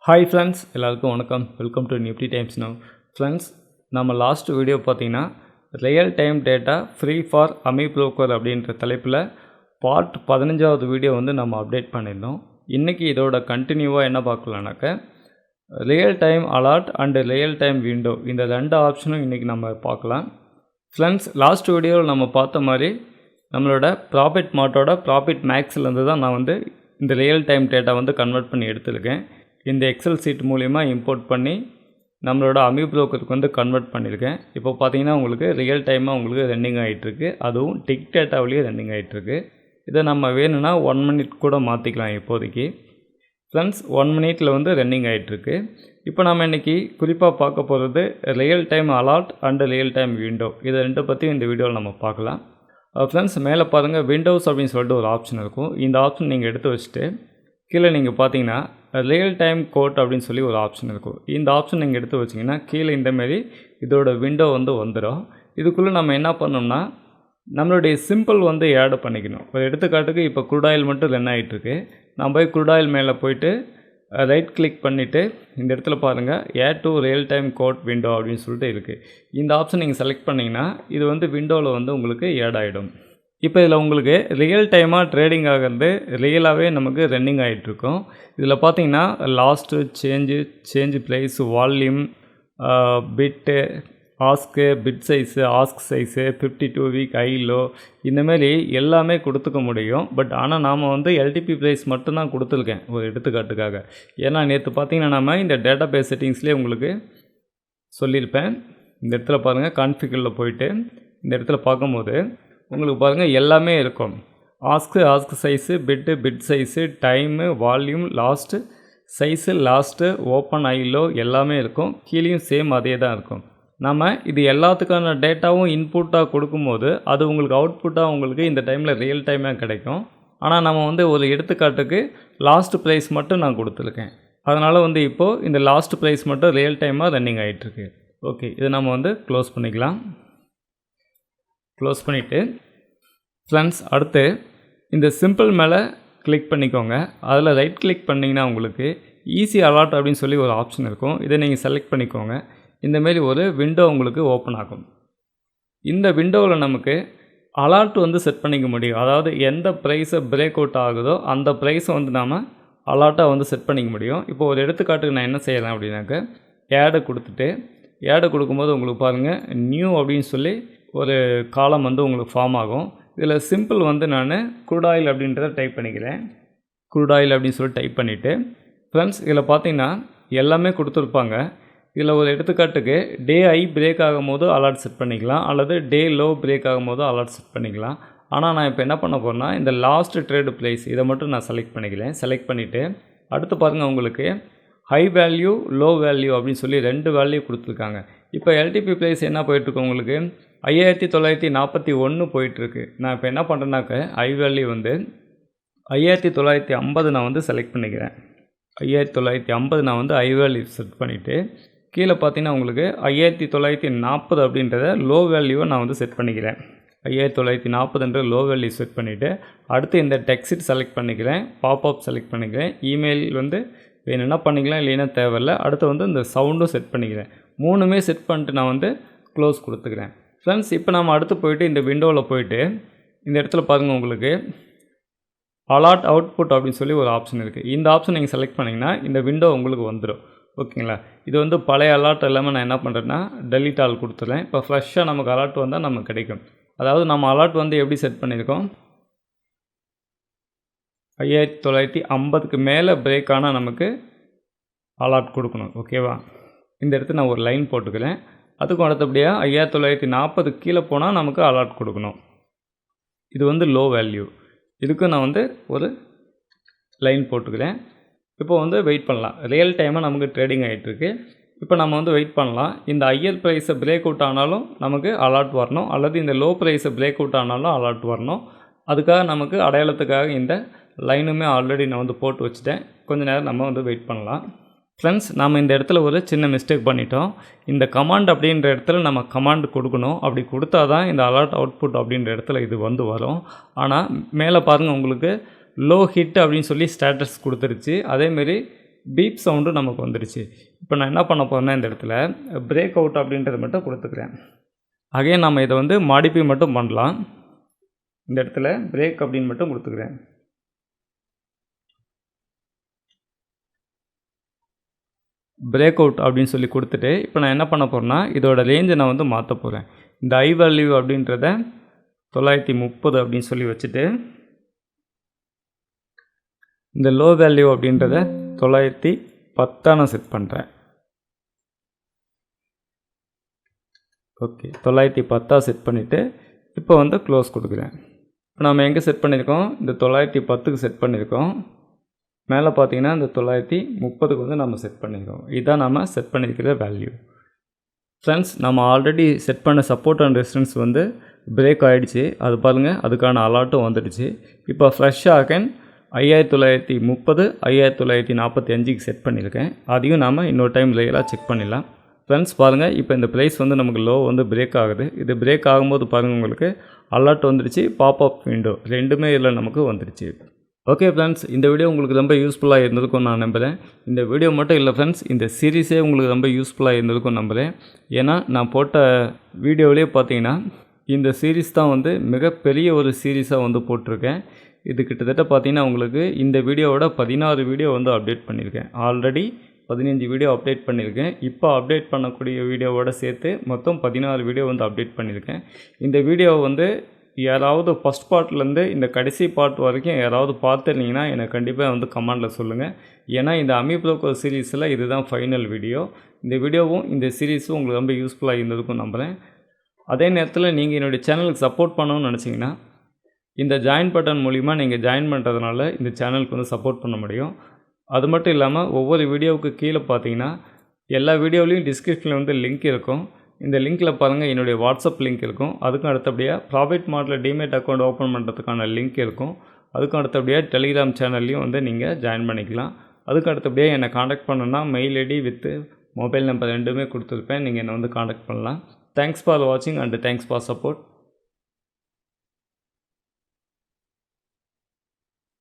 Hi friends, எல்லாருக்கும் வணக்கம். Welcome to Nifty times now. Friends, நம்ம லாஸ்ட் வீடியோ பார்த்தீங்கன்னா real time data free for AmiBroker அப்படின்ற தலைப்பில் பார்ட் 15வது வீடியோ வந்து நம்ம அப்டேட் பண்ணியிருந்தோம். இன்றைக்கி இதோட கண்டினியூவாக என்ன பார்க்கலான்னாக்க real time alert and real time window இந்த ரெண்டு ஆப்ஷனும் இன்றைக்கி நம்ம பார்க்கலாம். ஃப்ரெண்ட்ஸ், லாஸ்ட் வீடியோவில் நம்ம பார்த்த மாதிரி நம்மளோட ப்ராஃபிட் மார்ட்டோட ப்ராஃபிட் மேக்ஸ்லேருந்து தான் நான் வந்து இந்த ரியல் டைம் டேட்டா வந்து கன்வெர்ட் பண்ணி எடுத்துருக்கேன். இந்த எக்ஸல் சீட் மூலிமா இம்போர்ட் பண்ணி நம்மளோட AmiBrokerக்கு வந்து கன்வெர்ட் பண்ணியிருக்கேன். இப்போ பார்த்தீங்கன்னா உங்களுக்கு ரியல் டைமாக உங்களுக்கு ரன்னிங் ஆகிட்டுருக்கு, அதுவும் டிக் டேட்டாவிலேயே ரன்னிங் ஆகிட்டுருக்கு. இதை நம்ம வேணும்னா 1 மினிட் கூட மாற்றிக்கலாம் இப்போதைக்கு. ஃப்ரெண்ட்ஸ், 1 மினிட்டில் வந்து ரன்னிங் ஆகிட்டுருக்கு. இப்போ நம்ம இன்றைக்கி குறிப்பாக பார்க்க போகிறது real time alert and real time window, இதை ரெண்டு பற்றியும் இந்த வீடியோவில் நம்ம பார்க்கலாம். ஃப்ரெண்ட்ஸ், மேலே பாருங்கள் விண்டோஸ் அப்படின்னு சொல்லிட்டு ஒரு ஆப்ஷன் இருக்கும். இந்த ஆப்ஷன் நீங்கள் எடுத்து வச்சுட்டு கீழே நீங்கள் பார்த்தீங்கன்னா ரியல் டைம் கோட் அப்படின்னு சொல்லி ஒரு ஆப்ஷன் இருக்கும். இந்த ஆப்ஷன் நீங்கள் எடுத்து வச்சிங்கன்னா கீழே இந்தமாரி இதோட விண்டோ வந்து வந்துடும். இதுக்குள்ளே நம்ம என்ன பண்ணோம்னா நம்மளுடைய சிம்பிள் வந்து ஆட் பண்ணிக்கணும். ஒரு எடுத்துக்காட்டுக்கு இப்போ க்ரூட் ஆயில் மட்டும் ரன் ஆகிட்டுருக்கு. நான் போய் க்ரூட் ஆயில் மேலே போய்ட்டு ரைட் கிளிக் பண்ணிவிட்டு இந்த இடத்துல பாருங்கள் add to real time code window அப்படின்னு சொல்லிட்டு இருக்குது. இந்த ஆப்ஷன் நீங்கள் செலக்ட் பண்ணிங்கன்னா இது வந்து விண்டோவில் வந்து உங்களுக்கு ஆட் ஆகிடும். இப்போ இதில் உங்களுக்கு ரியல் டைமாக ட்ரேடிங் ஆகிறது ரியலாகவே நமக்கு ரன்னிங் ஆகிட்ருக்கும். இதில் பார்த்தீங்கன்னா last change price, volume, bid, ask, bid size, ask size, 52 week high low, இந்தமாரி எல்லாமே கொடுத்துக்க முடியும். பட் ஆனால் நாம் வந்து எல்டிபி ப்ரைஸ் மட்டும்தான் கொடுத்துருக்கேன் ஒரு எடுத்துக்காட்டுக்காக. ஏன்னா நேற்று பார்த்தீங்கன்னா நம்ம இந்த டேட்டா பேஸ் செட்டிங்ஸ்லேயே உங்களுக்கு சொல்லியிருப்பேன். இந்த இடத்துல பாருங்கள் கான்ஃபிகரில் போயிட்டு இந்த இடத்துல பார்க்கும்போது உங்களுக்கு பாருங்கள் எல்லாமே இருக்கும். Ask size, bid size, time, volume, last size, last, open high low எல்லாமே இருக்கும். கீழேயும் சேம் அதே தான் இருக்கும். நம்ம இது எல்லாத்துக்கான டேட்டாவும் இன்புட்டாக கொடுக்கும்போது அது உங்களுக்கு அவுட்புட்டாக உங்களுக்கு இந்த டைமில் ரியல் டைமாக கிடைக்கும். ஆனால் நம்ம வந்து ஒரு எடுத்துக்காட்டுக்கு லாஸ்ட் ப்ரைஸ் மட்டும் நான் கொடுத்துருக்கேன். அதனால் வந்து இப்போது இந்த லாஸ்ட் ப்ரைஸ் மட்டும் ரியல் டைமாக ரன்னிங் ஆகிட்டுருக்கு. ஓகே, இதை நம்ம வந்து க்ளோஸ் பண்ணிக்கலாம். க்ளோஸ் பண்ணிவிட்டு ஃப்ரெண்ட்ஸ், அடுத்து இந்த சிம்பிள் மேலே கிளிக் பண்ணிக்கோங்க. அதில் ரைட் கிளிக் பண்ணிங்கன்னா உங்களுக்கு ஈஸி அலர்ட் அப்படின்னு சொல்லி ஒரு ஆப்ஷன் இருக்கும். இதை நீங்கள் செலக்ட் பண்ணிக்கோங்க. இந்தமாரி ஒரு விண்டோ உங்களுக்கு ஓப்பன் ஆகும். இந்த விண்டோவில் நமக்கு அலர்ட் வந்து செட் பண்ணிக்க முடியும். அதாவது எந்த ப்ரைஸை பிரேக் அவுட் ஆகுதோ அந்த ப்ரைஸை வந்து நாம் அலர்ட்டாக வந்து செட் பண்ணிக்க முடியும். இப்போ ஒரு எடுத்துக்காட்டுக்கு நான் என்ன செய்யலாம் அப்படின்னாக்க ஆடை கொடுக்கும்போது உங்களுக்கு பாருங்கள் நியூ அப்படின்னு சொல்லி ஒரு காலம் வந்து உங்களுக்கு ஃபார்ம் ஆகும். இதில் சிம்பிள் வந்து நான் க்ரூட் ஆயில் அப்படின்றத டைப் பண்ணிக்கிறேன். க்ரூட் ஆயில் அப்படின்னு சொல்லி டைப் பண்ணிவிட்டு ஃப்ரெண்ட்ஸ், இதில் பார்த்தீங்கன்னா எல்லாமே கொடுத்துருப்பாங்க. இதில் ஒரு எடுத்துக்காட்டுக்கு டே ஐ பிரேக் ஆகும்போது அலர்ட் செட் பண்ணிக்கலாம், அல்லது டே லோ பிரேக் ஆகும்போது அலர்ட் செட் பண்ணிக்கலாம். ஆனால் நான் இப்போ என்ன பண்ண போகிறேன்னா இந்த லாஸ்ட் ட்ரேடு ப்ரைஸ் இதை மட்டும் நான் செலக்ட் பண்ணிக்கிறேன். செலக்ட் பண்ணிவிட்டு அடுத்து பாருங்கள் உங்களுக்கு ஹை வேல்யூ, லோ வேல்யூ அப்படின்னு சொல்லி 2 வேல்யூ கொடுத்துருக்காங்க. இப்போ எல்டிபி ப்ரைஸ் என்ன போயிட்டுருக்கு உங்களுக்கு 5941 போயிட்டுருக்கு. நான் இப்போ என்ன பண்ணுறேன்னாக்க ஹை வேல்யூ வந்து 5950 நான் வந்து செலக்ட் பண்ணிக்கிறேன். 5950 நான் வந்து ஹை வேல்யூ செட் பண்ணிவிட்டு கீழே பார்த்தீங்கன்னா உங்களுக்கு 5940 அப்படின்றத லோ வேல்யூவை நான் வந்து செட் பண்ணிக்கிறேன். 5940 லோ வேல்யூ செட் பண்ணிவிட்டு அடுத்து இந்த டெக்ஸ்ட் செலக்ட் பண்ணிக்கிறேன், பாப்அப் செலக்ட் பண்ணிக்கிறேன், இமெயில் வந்து வேணும்னா பண்ணிக்கலாம், இல்லைன்னா தேவையில்லை. அடுத்து வந்து இந்த சவுண்டும் செட் பண்ணிக்கிறேன். 3மே செட் பண்ணிட்டு நான் வந்து க்ளோஸ் கொடுத்துக்கிறேன். ஃப்ரெண்ட்ஸ், இப்போ நம்ம அடுத்து போய்ட்டு இந்த விண்டோவில் போய்ட்டு இந்த இடத்துல பாருங்கள் உங்களுக்கு அலர்ட் அவுட்புட் அப்படின்னு சொல்லி ஒரு ஆப்ஷன் இருக்குது. இந்த ஆப்ஷன் நீங்கள் செலக்ட் பண்ணிங்கன்னா இந்த விண்டோ உங்களுக்கு வந்துடும். ஓகேங்களா? இது வந்து பழைய அலர்ட் எல்லாமே நான் என்ன பண்ணுறேன்னா டெலீட் ஆல் கொடுத்துட்றேன். இப்போ ஃப்ரெஷ்ஷாக நமக்கு அலர்ட் வந்தால் நமக்கு கிடைக்கும். அதாவது நம்ம அலர்ட் வந்து எப்படி செட் பண்ணியிருக்கோம் 5950க்கு மேலே பிரேக் ஆனால் நமக்கு அலர்ட் கொடுக்கணும். ஓகேவா? இந்த இடத்துல நான் ஒரு லைன் போட்டுக்கிறேன். அதுக்கும் அடுத்தபடியாக 5940 கீழே போனால் நமக்கு அலர்ட் கொடுக்கணும். இது வந்து லோ வேல்யூ. இதுக்கும் நான் வந்து ஒரு லைன் போட்டுக்கிறேன். இப்போ வந்து வெயிட் பண்ணலாம். ரியல் டைமாக நமக்கு ட்ரேடிங் ஆகிட்டுருக்கு. இப்போ நம்ம வந்து வெயிட் பண்ணலாம். இந்த ஹையர் ப்ரைஸை பிரேக் அவுட் ஆனாலும் நமக்கு அலர்ட் வரணும், அல்லது இந்த லோ ப்ரைஸை பிரேக் அவுட் ஆனாலும் அலர்ட் வரணும். அதுக்காக நமக்கு அடையாளத்துக்காக இந்த லைனுமே ஆல்ரெடி நான் வந்து போட்டு வச்சுட்டேன். கொஞ்சம் நேரம் நம்ம வந்து வெயிட் பண்ணலாம். ஃப்ரெண்ட்ஸ், நம்ம இந்த இடத்துல ஒரு சின்ன மிஸ்டேக் பண்ணிட்டோம். இந்த கமாண்ட் அப்படின்ற இடத்துல நம்ம கமாண்ட் கொடுக்கணும். அப்படி கொடுத்தா தான் இந்த அலர்ட் அவுட்புட் அப்படின்ற இடத்துல இது வந்து வரும். ஆனால் மேலே பாருங்கள் உங்களுக்கு லோ ஹிட் அப்படின்னு சொல்லி ஸ்டேட்டஸ் கொடுத்துருச்சு. அதேமாரி பீப் சவுண்டும் நமக்கு வந்துடுச்சு. இப்போ நான் என்ன பண்ண போகிறேன்னா இந்த இடத்துல பிரேக் அவுட் அப்படின்றத மட்டும் கொடுத்துக்கிறேன். அகைன் நம்ம இதை வந்து மாடிஃபை மட்டும் பண்ணலாம். இந்த இடத்துல பிரேக் அப்படின்னு மட்டும் கொடுத்துக்கிறேன். பிரேக் அவுட் அப்படின்னு சொல்லி கொடுத்துட்டு இப்போ நான் என்ன பண்ண போகிறேன்னா இதோட ரேஞ்சை நான் வந்து மாற்ற போகிறேன். இந்த ஐ வேல்யூ அப்படின்றத 930 அப்படின்னு சொல்லி வச்சுட்டு இந்த லோ வேல்யூ அப்படின்றத 910 நான் செட் பண்ணுறேன். ஓகே, 910 செட் பண்ணிவிட்டு இப்போ வந்து க்ளோஸ் கொடுக்குறேன். இப்போ நம்ம எங்கே செட் பண்ணியிருக்கோம்? இந்த 910க்கு செட் பண்ணியிருக்கோம். மேலே பார்த்தீங்கன்னா இந்த 930க்கு வந்து நம்ம செட் பண்ணியிருக்கோம். இதுதான் நம்ம செட் பண்ணியிருக்கிற வேல்யூ. ஃப்ரெண்ட்ஸ், நம்ம ஆல்ரெடி செட் பண்ண சப்போர்ட் அண்ட் ரெசிஸ்டன்ஸ் வந்து பிரேக் ஆகிடுச்சு. அது பாருங்கள், அதுக்கான அலாட்டும் வந்துடுச்சு. இப்போ ஃப்ரெஷ்ஷாக அகைன் 5930 5945க்கு செட் பண்ணியிருக்கேன். அதையும் நாம் இன்னொரு டைம் ரியலாக செக் பண்ணிடலாம். ஃப்ரெண்ட்ஸ் பாருங்கள், இப்போ இந்த ப்ரைஸ் வந்து நமக்கு லோ வந்து பிரேக் ஆகுது. இது பிரேக் ஆகும்போது பாருங்கள் உங்களுக்கு அலர்ட் வந்துடுச்சு, பாப்அப் விண்டோ ரெண்டுமே இதில் நமக்கு வந்துடுச்சு. ஓகே ஃப்ரெண்ட்ஸ், இந்த வீடியோ உங்களுக்கு ரொம்ப யூஸ்ஃபுல்லாக இருந்திருக்கும் நான் நம்புகிறேன். இந்த வீடியோ மட்டும் இல்லை ஃப்ரெண்ட்ஸ், இந்த சீரீஸே உங்களுக்கு ரொம்ப யூஸ்ஃபுல்லாக இருந்திருக்கும் நம்புகிறேன். ஏன்னா நான் போட்ட வீடியோவிலே பார்த்தீங்கன்னா இந்த சீரீஸ் தான் வந்து மிகப்பெரிய ஒரு சீரீஸாக வந்து போட்டிருக்கேன். இது கிட்டத்தட்ட பார்த்தீங்கன்னா உங்களுக்கு இந்த வீடியோவோட 16 வீடியோ வந்து அப்டேட் பண்ணியிருக்கேன். ஆல்ரெடி 15 வீடியோ அப்டேட் பண்ணியிருக்கேன். இப்போ அப்டேட் பண்ணக்கூடிய வீடியோவோட சேர்த்து மொத்தம் 16 வீடியோ வந்து அப்டேட் பண்ணியிருக்கேன். இந்த வீடியோவை வந்து யாராவது ஃபஸ்ட் பார்ட்லேருந்து இந்த கடைசி பார்ட் வரைக்கும் யாராவது பார்த்துருந்தீங்கன்னா எனக்கு கண்டிப்பாக வந்து கமெண்டில் சொல்லுங்கள். ஏன்னா இந்த AmiBroker சீரீஸில் இதுதான் ஃபைனல் வீடியோ. இந்த வீடியோவும் இந்த சீரீஸும் உங்களுக்கு ரொம்ப யூஸ்ஃபுல்லாக இருந்திருக்கும் நம்புகிறேன். அதே நேரத்தில் நீங்கள் என்னுடைய சேனலுக்கு சப்போர்ட் பண்ணணும்னு நினச்சிங்கன்னா இந்த ஜாயின் பட்டன் மூலிமா நீங்கள் ஜாயின் பண்ணுறதுனால இந்த சேனலுக்கு வந்து சப்போர்ட் பண்ண முடியும். அது மட்டும் இல்லாமல் ஒவ்வொரு வீடியோவுக்கு கீழே பார்த்தீங்கன்னா எல்லா வீடியோவிலையும் டிஸ்கிரிப்ஷனில் வந்து லிங்க் இருக்கும். இந்த லிங்க்கில் பாருங்கள் என்னுடைய வாட்ஸ்அப் லிங்க் இருக்கும். அதுக்கும் அடுத்தபடியாக ப்ராஃபிட் மார்ட்டில் டிமேட் அக்கௌண்ட் ஓப்பன் பண்ணுறதுக்கான லிங்க் இருக்கும். அதுக்கும் அடுத்தபடியாக டெலிகிராம் சேனல்லையும் வந்து நீங்கள் ஜாயின் பண்ணிக்கலாம். அதுக்கு அடுத்தபடியாக என்னை காண்டாக்ட் பண்ணணுன்னா mail ID with mobile number ரெண்டுமே கொடுத்துருப்பேன். நீங்கள் என்னை வந்து காண்டாக்ட் பண்ணலாம். தேங்க்ஸ் ஃபார் வாட்சிங் அண்ட் தேங்க்ஸ் ஃபார் சப்போர்ட்.